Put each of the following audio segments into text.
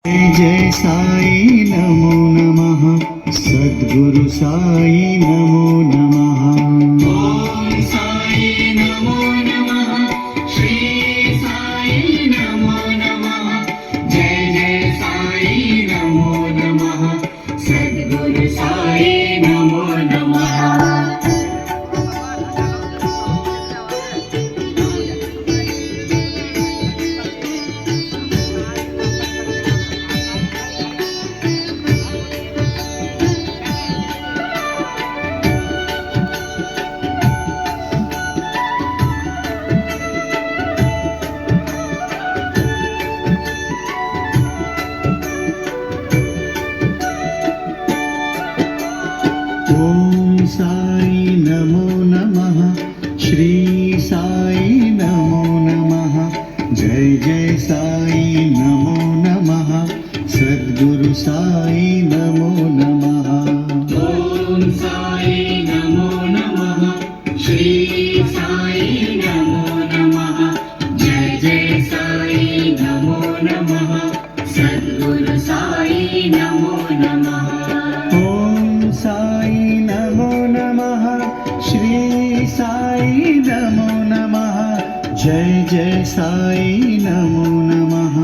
जय जय साई नमो नमः, सद्गुरु साई नमो नमः। ओम साई नमो नमः, श्री साई नमो नमः, जय जय साई नमो नमः, सद्गुरु साई नमो नमः। ओम साई नमो नमः, श्री साई नमो नमः, जय जय साई नमो नमः, सद्गुरु साई नमो नमः। ओम साई नमो नमः, श्री साई नमो नमः, जय जय साई नमो नमः, सद्गुरु साई नमो नमः। ओम साई नमो नमः, श्री साई नमो नमः, जय जय साई नमो नमः,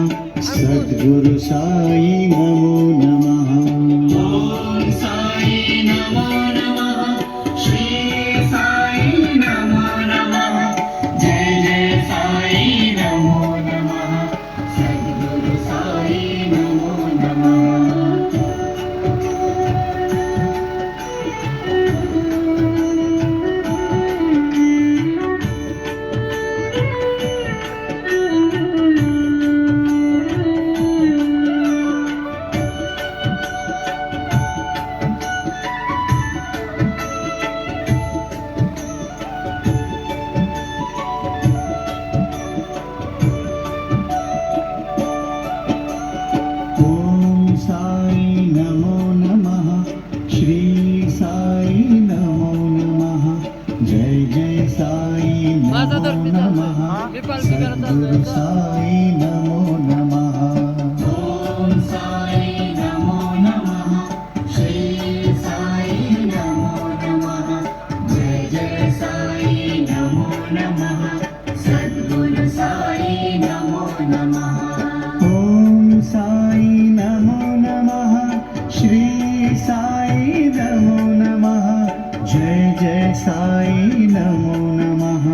सद्गुरु साई नमो नमः। ओम साई नमो नमः, श्री साई नमो नमः, जय जय साई नमो नमः, सद्गुरु साई नमो नमः। ओम साई नमो नमः, श्री साई नमो नमः, जय जय साई नमो नमः, सद्गुरु साई नमो नमः। ओम साई नमो नमः, श्री साई नमो नमः, जय जय साई नमो नमः, सद्गुरु साई नमो नमः। ओम साई नमो नमः, श्री साई नमो नमः, जय जय साई नमो नमः,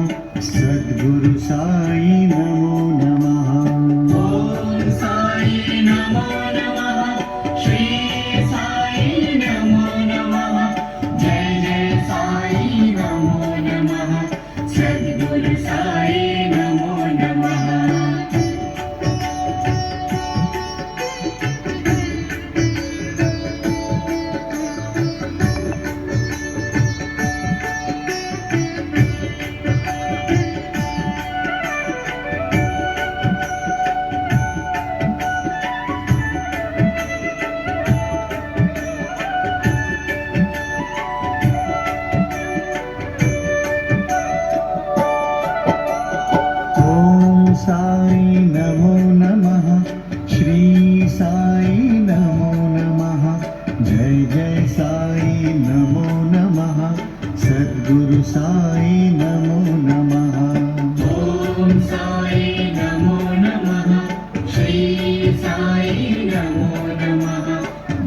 सद्गुरु साई नमो नमः। ओम साई नमो नमः, श्री साई नमो नमः, जय जय साई नमो नमः, सद्गुरु साई नमो नमः। ओम साई नमो नमः, श्री साई नमो नमः, जय जय साई नमो नमः, सद्गुरु साई नमो नमः। ओम साई नमो नमः, श्री साई नमो नमः,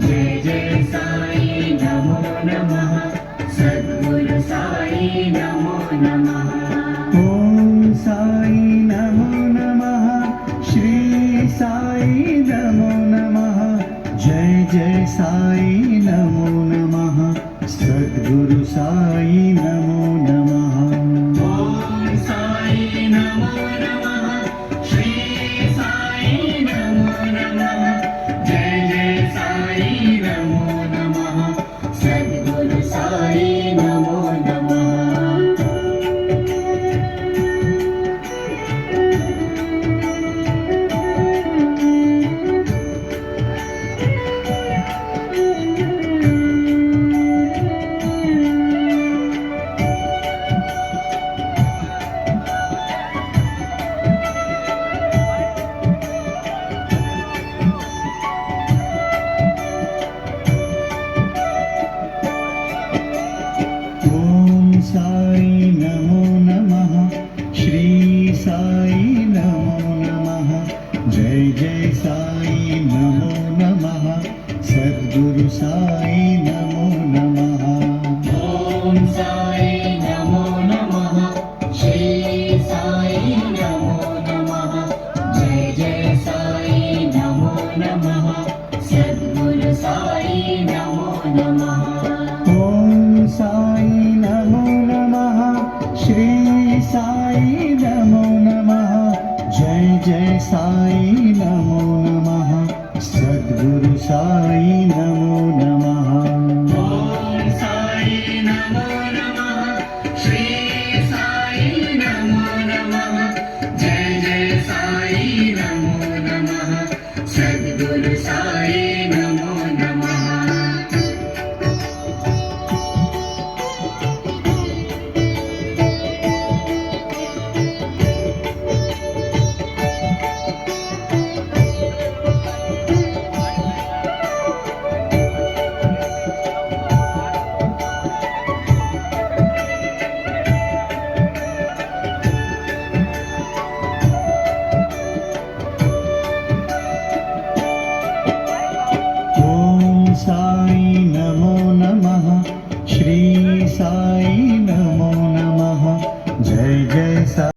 जय जय साई नमो नमः, सद्गुरु साई नमो नमः। ओम साई नमो नमः, श्री साई नमो नमः, जय जय साई नमो नमः, सद्गुरु साई नमो नमः। ओम साई नमो नमः, श्री साई नमो नमः, जय जय साई नमो नमः, सद्गुरु साई नमो नमः। साई नमो नमः सद्गुरु साई नमो नमः ॐ साई नमो नमः श्री साई नमो नमः जय जय साई नमो नमः सद्गुरु साई नमो नमः ॐ साई नमो नमः श्री साई नमो नमः जय जय साई नमो नमः सद्गुरु साई